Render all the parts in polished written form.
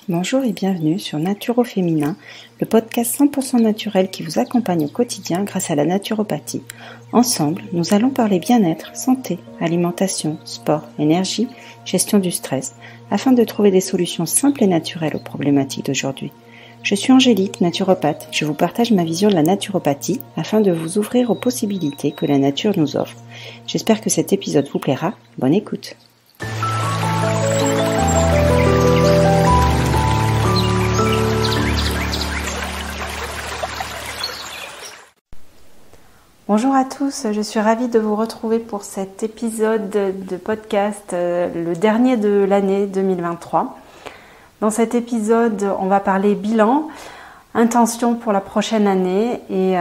Bonjour et bienvenue sur Naturo Féminin, le podcast 100% naturel qui vous accompagne au quotidien grâce à la naturopathie. Ensemble, nous allons parler bien-être, santé, alimentation, sport, énergie, gestion du stress, afin de trouver des solutions simples et naturelles aux problématiques d'aujourd'hui. Je suis Angélique, naturopathe. Je vous partage ma vision de la naturopathie afin de vous ouvrir aux possibilités que la nature nous offre. J'espère que cet épisode vous plaira. Bonne écoute. Bonjour à tous, je suis ravie de vous retrouver pour cet épisode de podcast, le dernier de l'année 2023. Dans cet épisode, on va parler bilan, intention pour la prochaine année et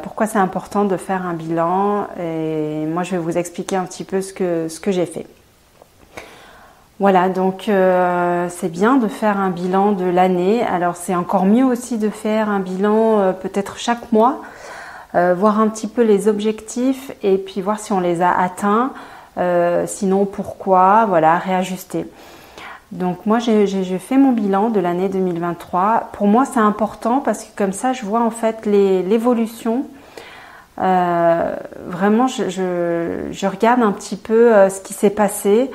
pourquoi c'est important de faire un bilan. Et moi, je vais vous expliquer un petit peu ce que j'ai fait. Voilà, donc c'est bien de faire un bilan de l'année. Alors, c'est encore mieux aussi de faire un bilan peut-être chaque mois. Voir un petit peu les objectifs et puis voir si on les a atteints, sinon pourquoi, voilà, réajuster. Donc moi j'ai fait mon bilan de l'année 2023. Pour moi c'est important parce que comme ça je vois en fait l'évolution. Vraiment je regarde un petit peu ce qui s'est passé.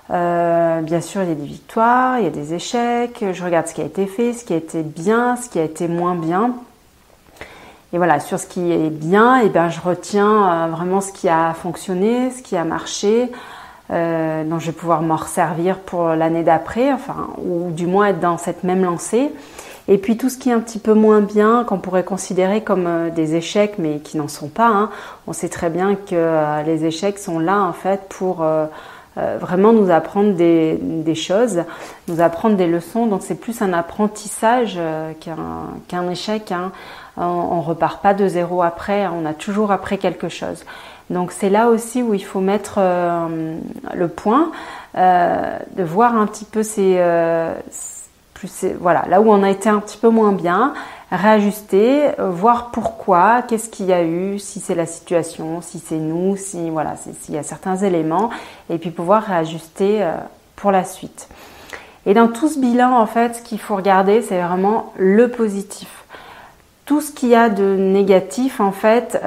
Bien sûr il y a des victoires, il y a des échecs, je regarde ce qui a été fait, ce qui a été bien, ce qui a été moins bien. Et voilà, sur ce qui est bien, je retiens vraiment ce qui a fonctionné, ce qui a marché, dont je vais pouvoir m'en resservir pour l'année d'après, ou du moins être dans cette même lancée. Et puis tout ce qui est un petit peu moins bien, qu'on pourrait considérer comme des échecs, mais qui n'en sont pas. Hein. On sait très bien que les échecs sont là en fait pour vraiment nous apprendre des choses, nous apprendre des leçons. Donc c'est plus un apprentissage qu'un échec. Hein. On repart pas de zéro après, on a toujours appris quelque chose. Donc c'est là aussi où il faut mettre le point, de voir un petit peu là où on a été un petit peu moins bien, réajuster, voir pourquoi, qu'est-ce qu'il y a eu, si c'est la situation, si c'est nous, s'il y a certains éléments, et puis pouvoir réajuster pour la suite. Et dans tout ce bilan, en fait, ce qu'il faut regarder, c'est vraiment le positif. Tout ce qu'il y a de négatif, en fait,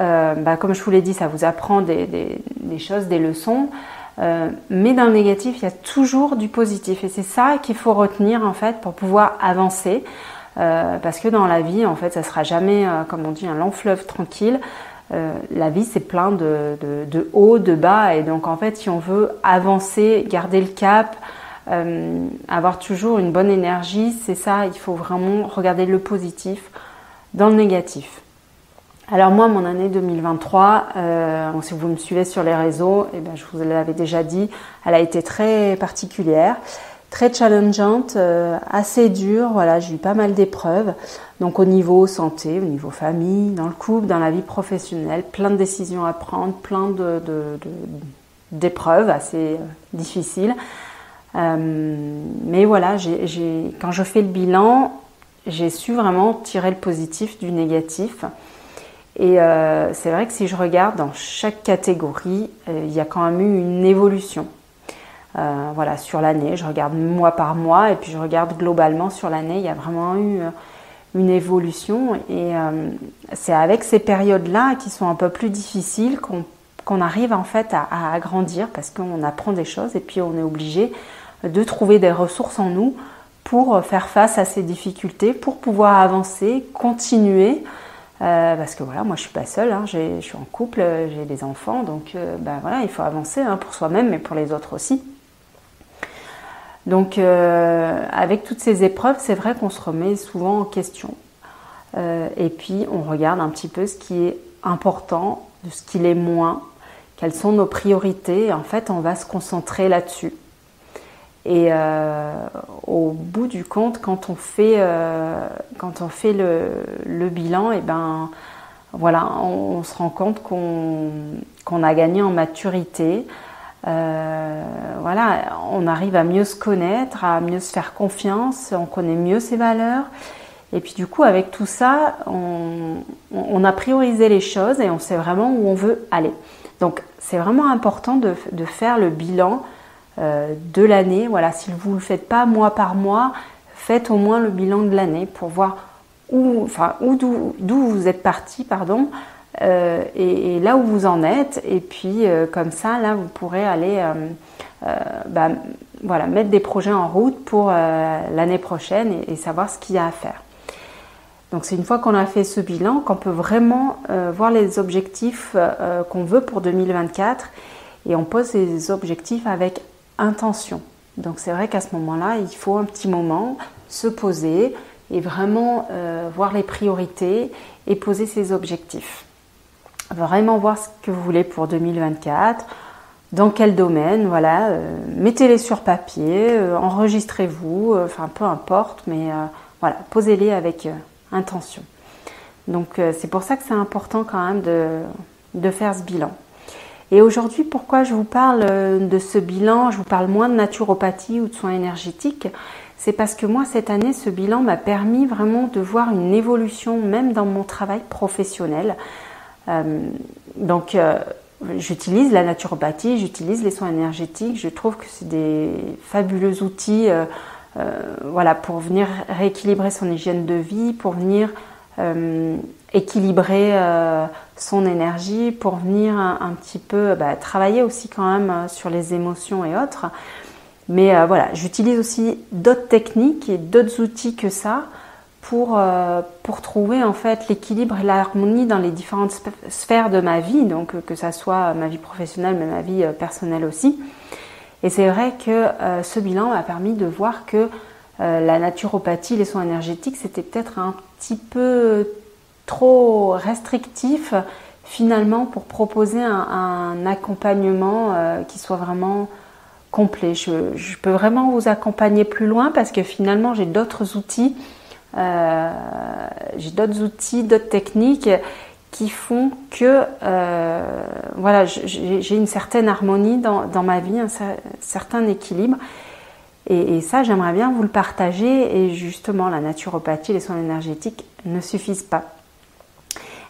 comme je vous l'ai dit, ça vous apprend des choses, des leçons. Mais dans le négatif, il y a toujours du positif. Et c'est ça qu'il faut retenir, en fait, pour pouvoir avancer. Parce que dans la vie, en fait, ça sera jamais, comme on dit, un long fleuve tranquille. La vie, c'est plein de hauts, de bas. Et donc, en fait, si on veut avancer, garder le cap, avoir toujours une bonne énergie, c'est ça, il faut vraiment regarder le positif dans le négatif. Alors moi, mon année 2023, si vous me suivez sur les réseaux, je vous l'avais déjà dit, elle a été très particulière, très challengeante, assez dure. Voilà, j'ai eu pas mal d'épreuves. Donc au niveau santé, au niveau famille, dans le couple, dans la vie professionnelle, plein de décisions à prendre, plein d'épreuves assez difficiles. Mais voilà, quand je fais le bilan, j'ai su vraiment tirer le positif du négatif. Et c'est vrai que si je regarde dans chaque catégorie, il y a quand même eu une évolution. Sur l'année, je regarde mois par mois et puis je regarde globalement sur l'année, il y a vraiment eu une évolution. Et c'est avec ces périodes-là qui sont un peu plus difficiles qu'on arrive en fait à grandir parce qu'on apprend des choses et puis on est obligé de trouver des ressources en nous pour faire face à ces difficultés, pour pouvoir avancer, continuer. Parce que voilà, moi je suis pas seule, hein, je suis en couple, j'ai des enfants, donc il faut avancer pour soi-même mais pour les autres aussi. Donc avec toutes ces épreuves, c'est vrai qu'on se remet souvent en question. Et puis on regarde un petit peu ce qui est important, de ce qui l'est moins, quelles sont nos priorités, et en fait on va se concentrer là-dessus. Et au bout du compte, quand on fait le bilan, on se rend compte qu'on a gagné en maturité. On arrive à mieux se connaître, à mieux se faire confiance, on connaît mieux ses valeurs. Et puis du coup, avec tout ça, on a priorisé les choses et on sait vraiment où on veut aller. Donc c'est vraiment important de faire le bilan de l'année. Voilà, si vous ne le faites pas mois par mois, faites au moins le bilan de l'année pour voir d'où vous êtes parti, et là où vous en êtes. Et puis comme ça, là, vous pourrez aller mettre des projets en route pour l'année prochaine et savoir ce qu'il y a à faire. Donc c'est une fois qu'on a fait ce bilan qu'on peut vraiment voir les objectifs qu'on veut pour 2024, et on pose ces objectifs avec intention. Donc c'est vrai qu'à ce moment-là, il faut un petit moment se poser et vraiment voir les priorités et poser ses objectifs. Vraiment voir ce que vous voulez pour 2024, dans quel domaine, mettez-les sur papier, enregistrez-vous, peu importe, mais posez-les avec intention. Donc c'est pour ça que c'est important quand même de faire ce bilan. Et aujourd'hui, pourquoi je vous parle de ce bilan, je vous parle moins de naturopathie ou de soins énergétiques, c'est parce que moi, cette année, ce bilan m'a permis vraiment de voir une évolution, même dans mon travail professionnel. J'utilise la naturopathie, j'utilise les soins énergétiques, je trouve que c'est des fabuleux outils pour venir rééquilibrer son hygiène de vie, pour venir équilibrer son énergie, pour venir un petit peu travailler aussi quand même sur les émotions et autres. Mais j'utilise aussi d'autres techniques et d'autres outils que ça pour trouver en fait l'équilibre et l'harmonie dans les différentes sphères de ma vie, donc que ça soit ma vie professionnelle mais ma vie personnelle aussi. Et c'est vrai que ce bilan m'a permis de voir que la naturopathie, les soins énergétiques, c'était peut-être un petit peu trop restrictif finalement pour proposer un accompagnement qui soit vraiment complet. Je peux vraiment vous accompagner plus loin parce que finalement j'ai d'autres outils, d'autres techniques qui font que j'ai une certaine harmonie dans ma vie, un certain équilibre. Et ça, j'aimerais bien vous le partager. Et justement, la naturopathie, les soins énergétiques ne suffisent pas.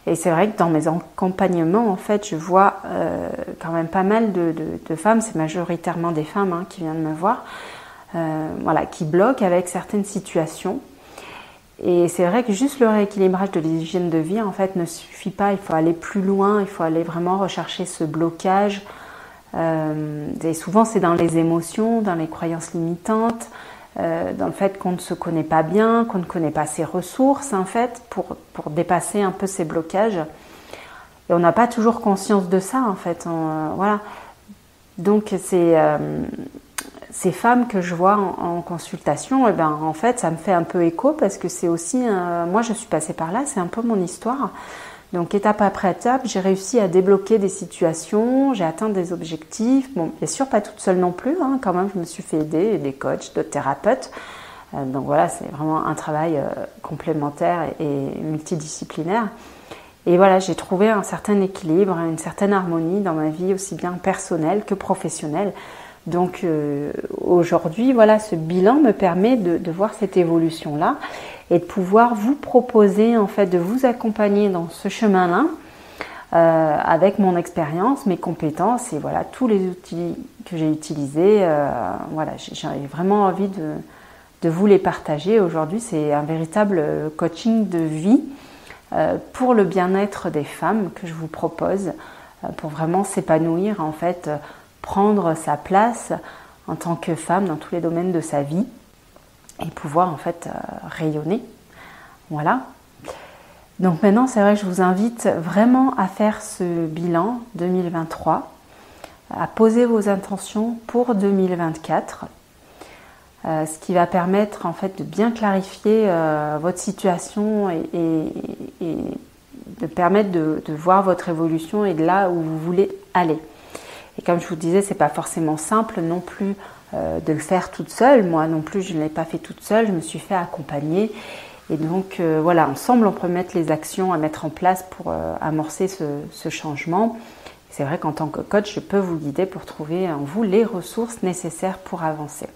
Et c'est vrai que dans mes accompagnements, en fait, je vois quand même pas mal de femmes, c'est majoritairement des femmes qui viennent me voir, qui bloquent avec certaines situations. Et c'est vrai que juste le rééquilibrage de l'hygiène de vie, en fait, ne suffit pas. Il faut aller plus loin, il faut aller vraiment rechercher ce blocage. Et souvent, c'est dans les émotions, dans les croyances limitantes, dans le fait qu'on ne se connaît pas bien, qu'on ne connaît pas ses ressources, en fait, pour dépasser un peu ces blocages. Et on n'a pas toujours conscience de ça, en fait. Donc, ces femmes que je vois en consultation, en fait, ça me fait un peu écho parce que c'est aussi, moi je suis passée par là, c'est un peu mon histoire. Donc étape après étape, j'ai réussi à débloquer des situations, j'ai atteint des objectifs. Bon, bien sûr, pas toute seule non plus, quand même, je me suis fait aider, des coachs, d'autres thérapeutes. Donc voilà, c'est vraiment un travail complémentaire et multidisciplinaire. Et voilà, j'ai trouvé un certain équilibre, une certaine harmonie dans ma vie, aussi bien personnelle que professionnelle. Donc aujourd'hui, ce bilan me permet de voir cette évolution-là et de pouvoir vous proposer, en fait, de vous accompagner dans ce chemin-là avec mon expérience, mes compétences et tous les outils que j'ai utilisés. J'ai vraiment envie de vous les partager. Aujourd'hui, c'est un véritable coaching de vie pour le bien-être des femmes que je vous propose, pour vraiment s'épanouir, en fait, prendre sa place en tant que femme dans tous les domaines de sa vie et pouvoir en fait rayonner. Voilà. Donc maintenant, c'est vrai que je vous invite vraiment à faire ce bilan 2023, à poser vos intentions pour 2024, ce qui va permettre en fait de bien clarifier votre situation et de permettre de voir votre évolution et de là où vous voulez aller. Et comme je vous disais, c'est pas forcément simple non plus de le faire toute seule. Moi non plus, je ne l'ai pas fait toute seule. Je me suis fait accompagner. Et donc ensemble, on peut mettre les actions à mettre en place pour amorcer ce changement. C'est vrai qu'en tant que coach, je peux vous guider pour trouver en vous les ressources nécessaires pour avancer.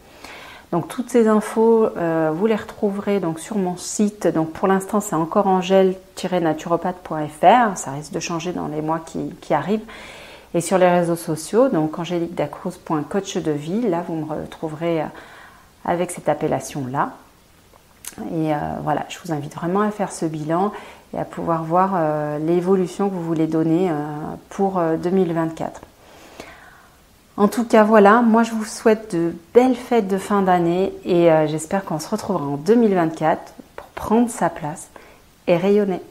Donc toutes ces infos, vous les retrouverez donc sur mon site. Donc pour l'instant, c'est encore angèle-naturopathe.fr. Ça risque de changer dans les mois qui arrivent. Et sur les réseaux sociaux, donc angeliquedacruz.coach de vie, là vous me retrouverez avec cette appellation-là. Et voilà, je vous invite vraiment à faire ce bilan et à pouvoir voir l'évolution que vous voulez donner pour 2024. En tout cas, voilà, moi je vous souhaite de belles fêtes de fin d'année et j'espère qu'on se retrouvera en 2024 pour prendre sa place et rayonner.